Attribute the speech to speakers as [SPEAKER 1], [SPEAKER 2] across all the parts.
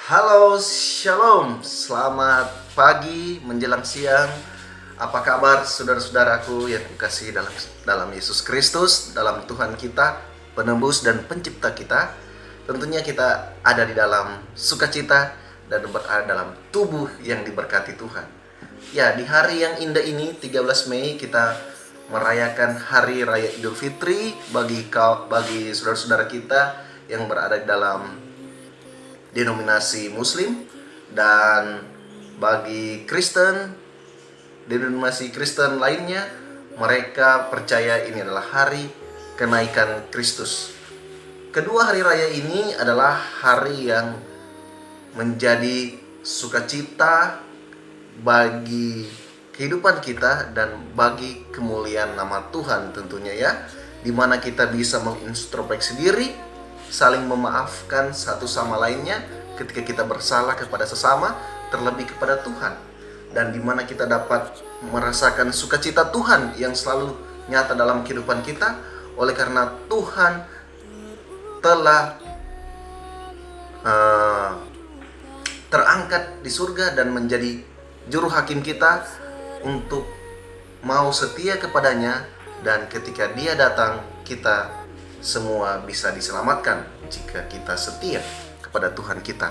[SPEAKER 1] Halo, shalom. Selamat pagi menjelang siang. Apa kabar saudara-saudaraku yang kukasihi dalam Yesus Kristus, dalam Tuhan kita, penebus dan pencipta kita. Tentunya kita ada di dalam sukacita dan berada dalam tubuh yang diberkati Tuhan. Ya, di hari yang indah ini 13 Mei kita merayakan hari raya Idul Fitri bagi saudara-saudara kita yang berada di dalam denominasi Muslim, dan bagi Kristen, denominasi Kristen lainnya, mereka percaya ini adalah hari kenaikan Kristus. Kedua hari raya ini adalah hari yang menjadi sukacita bagi kehidupan kita dan bagi kemuliaan nama Tuhan tentunya, ya, dimana kita bisa mengintrospeksi diri, saling memaafkan satu sama lainnya ketika kita bersalah kepada sesama, terlebih kepada Tuhan, dan di mana kita dapat merasakan sukacita Tuhan yang selalu nyata dalam kehidupan kita, oleh karena Tuhan telah terangkat di surga dan menjadi juru hakim kita untuk mau setia kepadanya, dan ketika Dia datang kita semua bisa diselamatkan jika kita setia kepada Tuhan kita.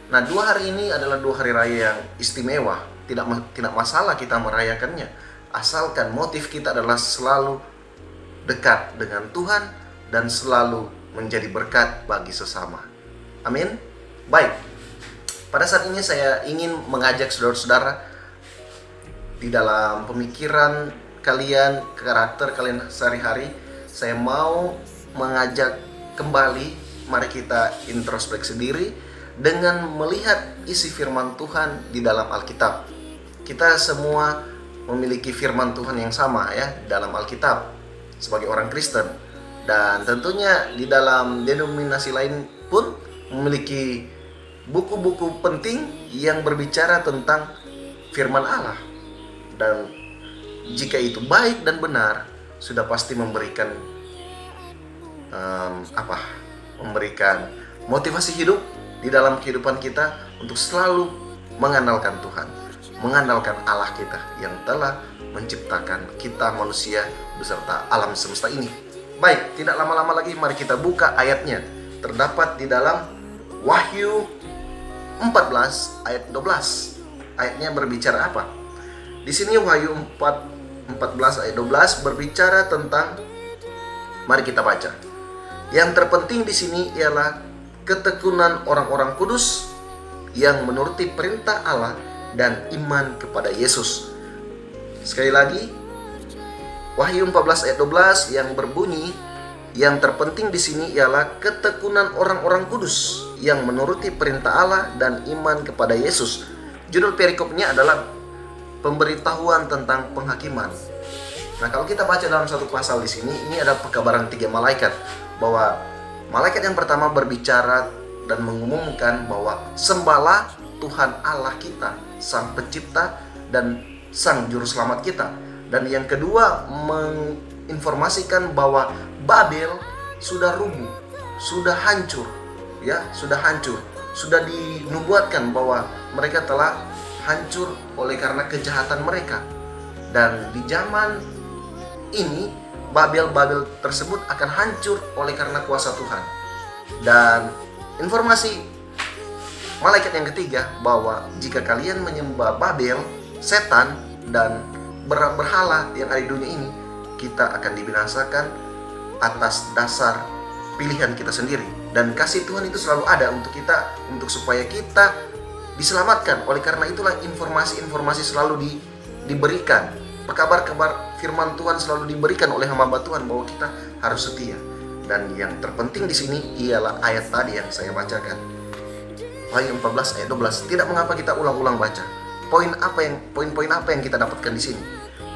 [SPEAKER 1] Nah, dua hari ini adalah dua hari raya yang istimewa. Tidak masalah kita merayakannya, asalkan motif kita adalah selalu dekat dengan Tuhan dan selalu menjadi berkat bagi sesama. Amin. Baik, pada saat ini saya ingin mengajak saudara-saudara di dalam pemikiran kalian, karakter kalian sehari-hari. Saya mau mengajak kembali, mari kita introspeksi diri dengan melihat isi firman Tuhan di dalam Alkitab. Kita semua memiliki firman Tuhan yang sama, ya, dalam Alkitab sebagai orang Kristen, dan tentunya di dalam denominasi lain pun memiliki buku-buku penting yang berbicara tentang firman Allah, dan jika itu baik dan benar, sudah pasti memberikan memberikan motivasi hidup di dalam kehidupan kita untuk selalu mengandalkan Tuhan, mengandalkan Allah kita yang telah menciptakan kita manusia beserta alam semesta ini. Baik, tidak lama-lama lagi, mari kita buka ayatnya. Terdapat di dalam Wahyu 14 ayat 12. Ayatnya berbicara apa? Di sini Wahyu 14 ayat 12 berbicara tentang, mari kita baca. Yang terpenting di sini ialah ketekunan orang-orang kudus yang menuruti perintah Allah dan iman kepada Yesus. Sekali lagi, Wahyu 14 ayat 12 yang berbunyi, yang terpenting di sini ialah ketekunan orang-orang kudus yang menuruti perintah Allah dan iman kepada Yesus. Judul perikopnya adalah pemberitahuan tentang penghakiman. Nah, kalau kita baca dalam satu pasal di sini, ini ada pekabaran 3 malaikat, bahwa malaikat yang pertama berbicara dan mengumumkan bahwa sembahlah Tuhan Allah kita, Sang Pencipta dan Sang Juru Selamat kita. Dan yang kedua menginformasikan bahwa Babel sudah rubuh, sudah hancur, ya, sudah hancur. Sudah dinubuatkan bahwa mereka telah hancur oleh karena kejahatan mereka. Dan di zaman ini Babel tersebut akan hancur oleh karena kuasa Tuhan. Dan informasi malaikat yang ketiga bahwa jika kalian menyembah Babel, setan dan berhala yang ada di dunia ini, kita akan dibinasakan atas dasar pilihan kita sendiri. Dan kasih Tuhan itu selalu ada untuk kita, untuk supaya kita diselamatkan. Oleh karena itulah informasi-informasi selalu diberikan. Kabar-kabar firman Tuhan selalu diberikan oleh hamba Tuhan bahwa kita harus setia. Dan yang terpenting di sini ialah ayat tadi yang saya bacakan, Wahyu 14 ayat 12. Tidak mengapa kita ulang-ulang baca. Poin-poin apa yang kita dapatkan di sini?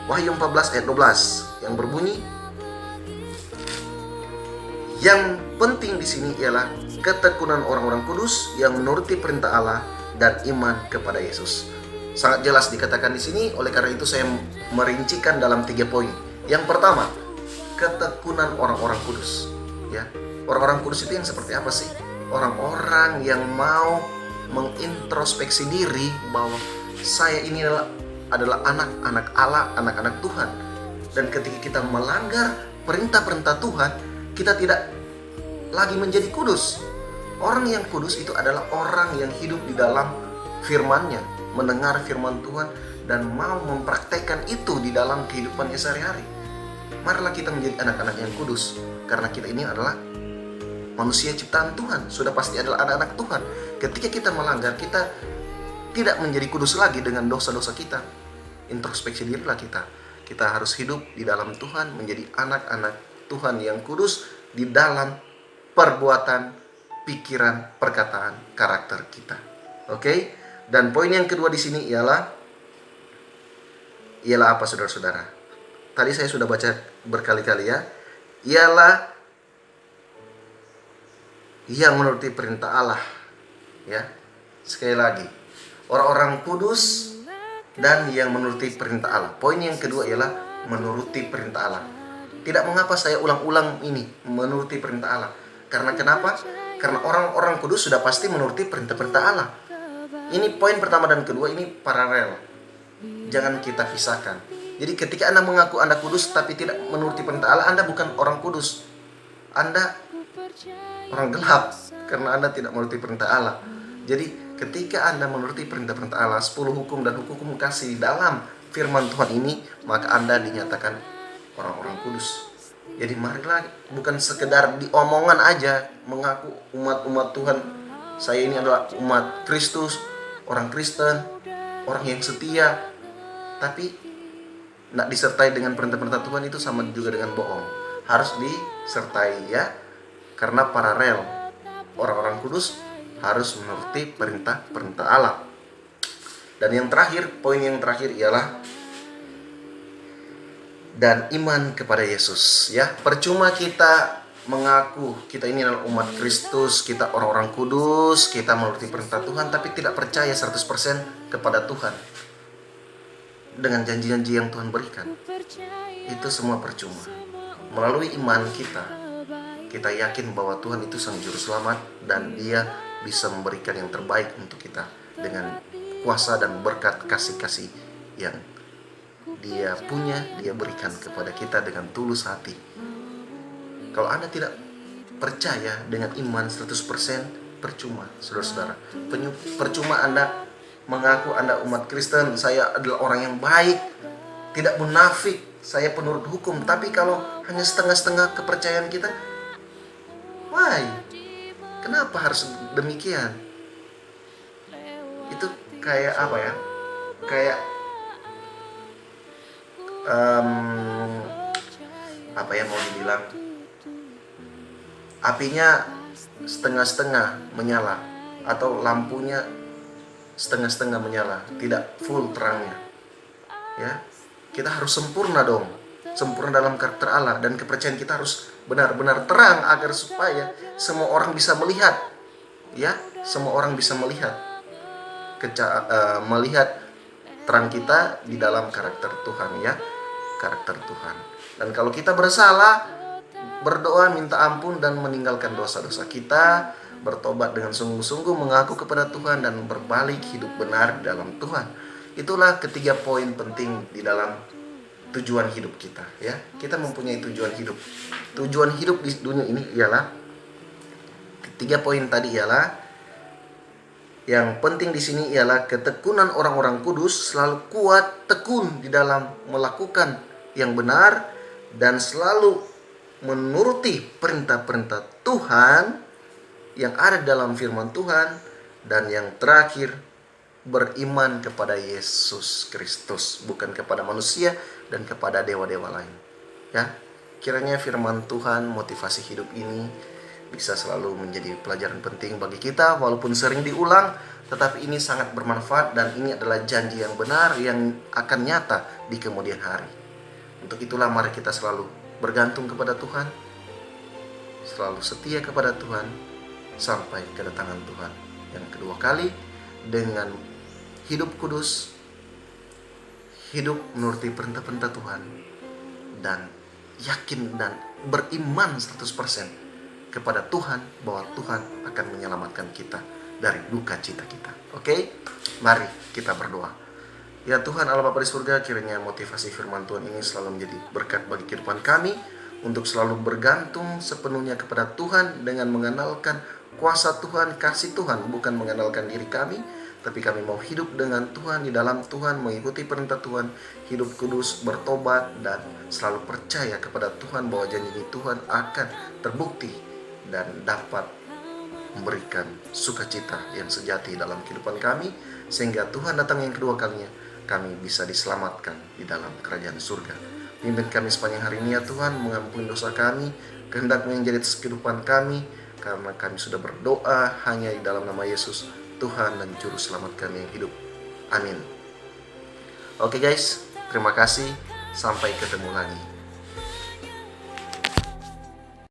[SPEAKER 1] Wahyu 14 ayat 12 yang berbunyi, yang penting di sini ialah ketekunan orang-orang kudus yang menuruti perintah Allah dan iman kepada Yesus. Sangat jelas dikatakan di sini, oleh karena itu saya merincikan dalam 3 poin. Yang pertama, ketekunan orang-orang kudus, ya. Orang-orang kudus itu yang seperti apa sih? Orang-orang yang mau mengintrospeksi diri bahwa saya ini adalah anak-anak Allah, anak-anak Tuhan. Dan ketika kita melanggar perintah-perintah Tuhan, kita tidak lagi menjadi kudus. Orang yang kudus itu adalah orang yang hidup di dalam firman-Nya, mendengar firman Tuhan dan mau mempraktekkan itu di dalam kehidupannya sehari-hari. Marilah kita menjadi anak-anak yang kudus, karena kita ini adalah manusia ciptaan Tuhan, sudah pasti adalah anak-anak Tuhan. Ketika kita melanggar, kita tidak menjadi kudus lagi dengan dosa-dosa kita. Introspeksi dirilah kita. Kita harus hidup di dalam Tuhan, menjadi anak-anak Tuhan yang kudus di dalam perbuatan, pikiran, perkataan, karakter kita. Oke? Dan poin yang kedua di sini ialah apa, saudara-saudara? Tadi saya sudah baca berkali-kali ya. Ialah yang menuruti perintah Allah. Ya. Sekali lagi, orang-orang kudus dan yang menuruti perintah Allah. Poin yang kedua ialah menuruti perintah Allah. Tidak mengapa saya ulang-ulang ini, menuruti perintah Allah. Karena kenapa? Karena orang-orang kudus sudah pasti menuruti perintah-perintah Allah. Ini poin pertama dan kedua, ini paralel. Jangan kita pisahkan. Jadi ketika Anda mengaku Anda kudus tapi tidak menuruti perintah Allah, Anda bukan orang kudus. Anda orang gelap karena Anda tidak menuruti perintah Allah. Jadi ketika Anda menuruti perintah-perintah Allah, 10 hukum dan hukum kasih dalam firman Tuhan ini, maka Anda dinyatakan orang-orang kudus. Jadi marilah bukan sekedar di omongan aja mengaku umat-umat Tuhan. Saya ini adalah umat Kristus, orang Kristen, orang yang setia. Tapi tidak disertai dengan perintah-perintah Tuhan, itu sama juga dengan bohong. Harus disertai ya. Karena paralel, orang-orang kudus harus menuruti perintah-perintah Allah. Dan yang terakhir, poin yang terakhir ialah dan iman kepada Yesus ya. Percuma kita mengaku kita ini adalah umat Kristus, kita orang-orang kudus, kita menuruti perintah Tuhan, tapi tidak percaya 100% kepada Tuhan dengan janji-janji yang Tuhan berikan. Itu semua percuma. Melalui iman kita yakin bahwa Tuhan itu Sang Juru Selamat dan Dia bisa memberikan yang terbaik untuk kita dengan kuasa dan berkat kasih-kasih yang Dia punya, Dia berikan kepada kita dengan tulus hati. Kalau Anda tidak percaya dengan iman 100%, percuma, saudara-saudara. Percuma Anda mengaku Anda umat Kristen, saya adalah orang yang baik, tidak munafik, saya penurut hukum. Tapi kalau hanya setengah-setengah kepercayaan kita, why? Kenapa harus demikian? Itu kayak apa ya? Kayak apa ya mau dibilang? Apinya setengah-setengah menyala atau lampunya setengah-setengah menyala, tidak full terangnya. Ya, kita harus sempurna dong, sempurna dalam karakter Allah, dan kepercayaan kita harus benar-benar terang agar supaya semua orang bisa melihat, ya, semua orang bisa melihat melihat terang kita di dalam karakter Tuhan, ya, karakter Tuhan. Dan kalau kita bersalah, berdoa minta ampun dan meninggalkan dosa-dosa kita, bertobat dengan sungguh-sungguh, mengaku kepada Tuhan dan berbalik hidup benar di dalam Tuhan. Itulah ketiga poin penting di dalam tujuan hidup kita, ya. Kita mempunyai tujuan hidup. Tujuan hidup di dunia ini ialah ketiga poin tadi, ialah yang penting di sini ialah ketekunan orang-orang kudus selalu kuat tekun di dalam melakukan yang benar dan selalu menuruti perintah-perintah Tuhan yang ada dalam firman Tuhan, dan yang terakhir beriman kepada Yesus Kristus, bukan kepada manusia dan kepada dewa-dewa lain. Ya, kiranya firman Tuhan motivasi hidup ini bisa selalu menjadi pelajaran penting bagi kita, walaupun sering diulang, tetapi ini sangat bermanfaat dan ini adalah janji yang benar yang akan nyata di kemudian hari. Untuk itulah mari kita selalu bergantung kepada Tuhan, selalu setia kepada Tuhan sampai kedatangan Tuhan yang kedua kali, dengan hidup kudus, hidup menuruti perintah-perintah Tuhan, dan yakin dan beriman 100% kepada Tuhan bahwa Tuhan akan menyelamatkan kita dari duka cita kita. Oke? Mari kita berdoa. Ya Tuhan Allah Bapa di surga, kiranya motivasi firman Tuhan ini selalu menjadi berkat bagi kehidupan kami, untuk selalu bergantung sepenuhnya kepada Tuhan dengan mengenalkan kuasa Tuhan, kasih Tuhan, bukan mengenalkan diri kami, tapi kami mau hidup dengan Tuhan, di dalam Tuhan, mengikuti perintah Tuhan, hidup kudus, bertobat, dan selalu percaya kepada Tuhan bahwa janji Tuhan akan terbukti dan dapat memberikan sukacita yang sejati dalam kehidupan kami, sehingga Tuhan datang yang kedua kalinya, kami bisa diselamatkan di dalam kerajaan surga. Pimpin kami sepanjang hari ini ya Tuhan, mengampuni dosa kami, kehendak-Mu yang jadi kehidupan kami, karena kami sudah berdoa hanya di dalam nama Yesus, Tuhan dan Juru Selamat kami yang hidup. Amin. Oke guys, terima kasih. Sampai ketemu lagi.